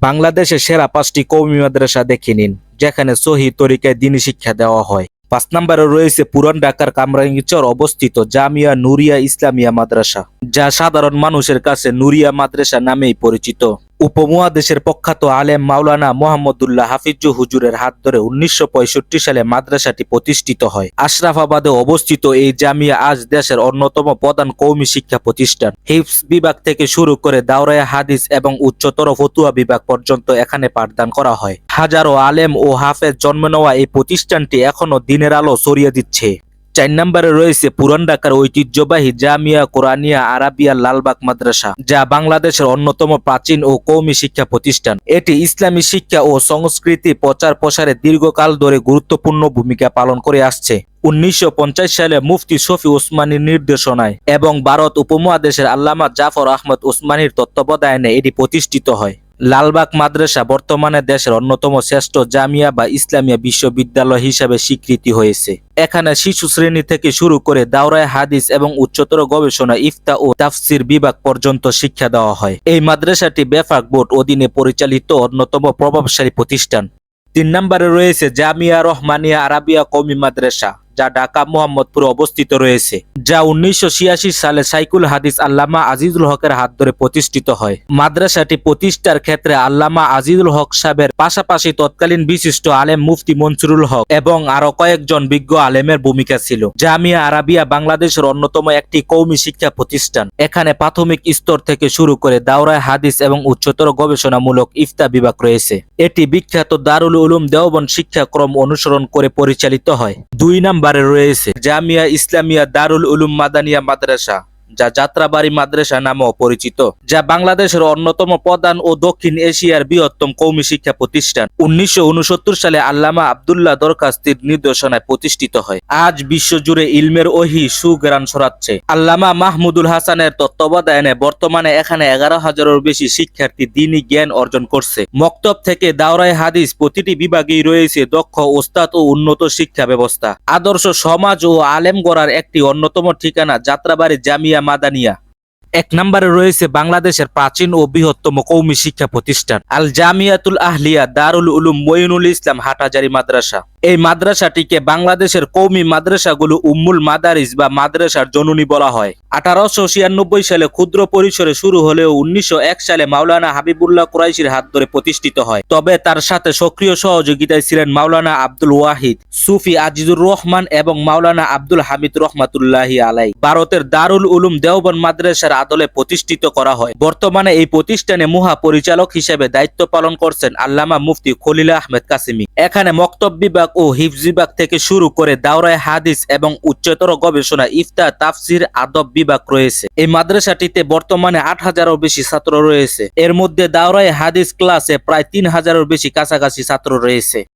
বাংলাদেশের সেরা 5টি কওমি মাদ্রাসা দেখে নিন, যেখানে সহি তরিকায় দ্বীনি শিক্ষা দেওয়া হয়। 5 নম্বরে রয়েছে পুরান ঢাকার কামরাঙ্গীরচর অবস্থিত জামিয়া নুরিয়া ইসলামিয়া মাদ্রাসা, যা সাধারণ মানুষের কাছে নুরিয়া মাদ্রাসা নামেই পরিচিত। উপমহাদেশের প্রখ্যাত আলেম মাওলানা মোহাম্মদুল্লাহ হাফিজ হুজুরের হাত ধরে 1965 সালে মাদ্রাসাটি প্রতিষ্ঠিত হয়। আশরাফাবাদে অবস্থিত এই জামিয়া আজ দেশের অন্যতম প্রধান কওমি শিক্ষা প্রতিষ্ঠান। হিফজ বিভাগ থেকে শুরু করে দাওরায়ে হাদিস এবং উচ্চতর ফতুয়া বিভাগ পর্যন্ত এখানে পাঠদান করা হয়। হাজারো আলেম ও হাফেজ জন্ম নেওয়া এই প্রতিষ্ঠানটি এখনো দিনের আলো ছড়িয়ে দিচ্ছে। 4 নম্বরে রয়েছে পুরান ঢাকার ঐতিহ্যবাহী জামিয়া কোরআনিয়া আরাবিয়া লালবাগ মাদ্রাসা, যা বাংলাদেশের অন্যতম প্রাচীন ও কওমি শিক্ষা প্রতিষ্ঠান। এটি ইসলামী শিক্ষা ও সংস্কৃতি প্রচার প্রসারে দীর্ঘকাল ধরে গুরুত্বপূর্ণ ভূমিকা পালন করে আসছে। 1950 সালে মুফতি শফি ওসমানীর নির্দেশনায় এবং ভারত উপমহাদেশের আল্লামা জাফর আহমদ ওসমানীর তত্ত্বাবধানে এটি প্রতিষ্ঠিত হয়। লালবাগ মাদ্রাসা বর্তমানে দেশের অন্যতম শ্রেষ্ঠ জামিয়া বা ইসলামিয়া বিশ্ববিদ্যালয় হিসাবে স্বীকৃতি হয়েছে। এখানে শিশু শ্রেণী থেকে শুরু করে দাওরায়ে হাদিস এবং উচ্চতর গবেষণা, ইফতা ও তাফসির বিভাগ পর্যন্ত শিক্ষা দেওয়া হয়। এই মাদ্রাসাটি বেফাক বোর্ড অধীনে পরিচালিত অন্যতম প্রভাবশালী প্রতিষ্ঠান। 3 নম্বরে রয়েছে জামিয়া রহমানিয়া আরাবিয়া কওমি মাদ্রাসা, যা ঢাকা মোহাম্মদপুরে অবস্থিত রয়েছে, যা 1986 সালে সাইকুল হাদিস আল্লামা আজিজুল হকের হাত ধরে প্রতিষ্ঠিত হয়। মাদ্রাসাটি প্রতিষ্ঠার ক্ষেত্রে আল্লামা আজিজুল হক সাহেবের পাশাপাশি তৎকালীন বিশিষ্ট আলেম মুফতি মনসুরুল হক এবং আরো কয়েকজন বিজ্ঞ আলেমের ভূমিকা ছিল। জামিয়া আরাবিয়া বাংলাদেশের অন্যতম একটি কওমি শিক্ষা প্রতিষ্ঠান। এখানে প্রাথমিক স্তর থেকে শুরু করে দাওরায়ে হাদিস এবং উচ্চতর গবেষণামূলক ইফতা বিভাগ রয়েছে। এটি বিখ্যাত দারুল উলুম দেওবন্দ শিক্ষাক্রম অনুসরণ করে পরিচালিত হয়। 2 নম্বরে রয়েছে জামিয়া ইসলামিয়া দারুল উলুম মাদানিয়া মাদ্রাসা, যা যাত্রাবাড়ি মাদ্রাসা নামেও পরিচিত, যা বাংলাদেশের অন্যতম প্রধান ও দক্ষিণ এশিয়ার বৃহত্তম কওমি শিক্ষা প্রতিষ্ঠান। 1969 সালে আল্লামা আব্দুল্লাহ দরখাস্তির নির্দেশনায় প্রতিষ্ঠিত হয়। আজ বিশ্বজুড়ে ইলমের ওহী সুঘ্রাণ ছড়াচ্ছে। আল্লামা মাহমুদুল হাসানের তত্ত্বাবধানে বর্তমানে এখানে 11,000-এর বেশি শিক্ষার্থী দ্বীনি জ্ঞান অর্জন করছে। মক্তব থেকে দাওরায়ে হাদিস প্রতিটি বিভাগেই রয়েছে দক্ষ ওস্তাদ ও উন্নত শিক্ষা ব্যবস্থা। আদর্শ সমাজ ও আলেম গড়ার একটি অন্যতম ঠিকানা যাত্রাবাড়ি জামিয়া মাদানিয়া। 1 নম্বরে রয়েছে বাংলাদেশের প্রাচীন ও বৃহত্তম কওমি শিক্ষা প্রতিষ্ঠান আল জামিয়াতুল আহলিয়া দারুল উলুম মঈনুল ইসলাম হাটহাজারী মাদ্রাসা। এই মাদ্রাসাটিকে বাংলাদেশের কওমি মাদ্রাসাগুলো উম্মুল মাদারিস বা মাদ্রাসার জননী বলা হয়। 1896 সালে ক্ষুদ্র পরিসরে শুরু হলেও 1901 সালে মাওলানা হাবিবুল্লাহ কুরাইশির হাত ধরে প্রতিষ্ঠিত হয়। তবে তার সাথে সক্রিয় সহযোগিতায় ছিলেন মাওলানা আব্দুল ওয়াহিদ, সুফি আজিজুর রহমান এবং মাওলানা আব্দুল হামিদ রহমাতুল্লাহি আলাই। ভারতের দারুল উলুম দেওবন্দ মাদ্রাসার আদলে প্রতিষ্ঠিত করা হয়। বর্তমানে এই প্রতিষ্ঠানে মহাপরিচালক হিসেবে দায়িত্ব পালন করছেন আল্লামা মুফতি খলিল আহমেদ কাসেমি। এখানে মক্তব বিভাগ ও হিফজ বিভাগ থেকে শুরু করে দাওরায়ে হাদিস এবং উচ্চতর গবেষণা, ইফতা, তাফসির, আদব বিভাগ রয়েছে। এই মাদ্রাসাটিতে বর্তমানে 8,000-এরও বেশি ছাত্র রয়েছে। এর মধ্যে দাওরায়ে হাদিস ক্লাসে প্রায় 3,000-এর বেশি কাছাকাছি ছাত্র রয়েছে।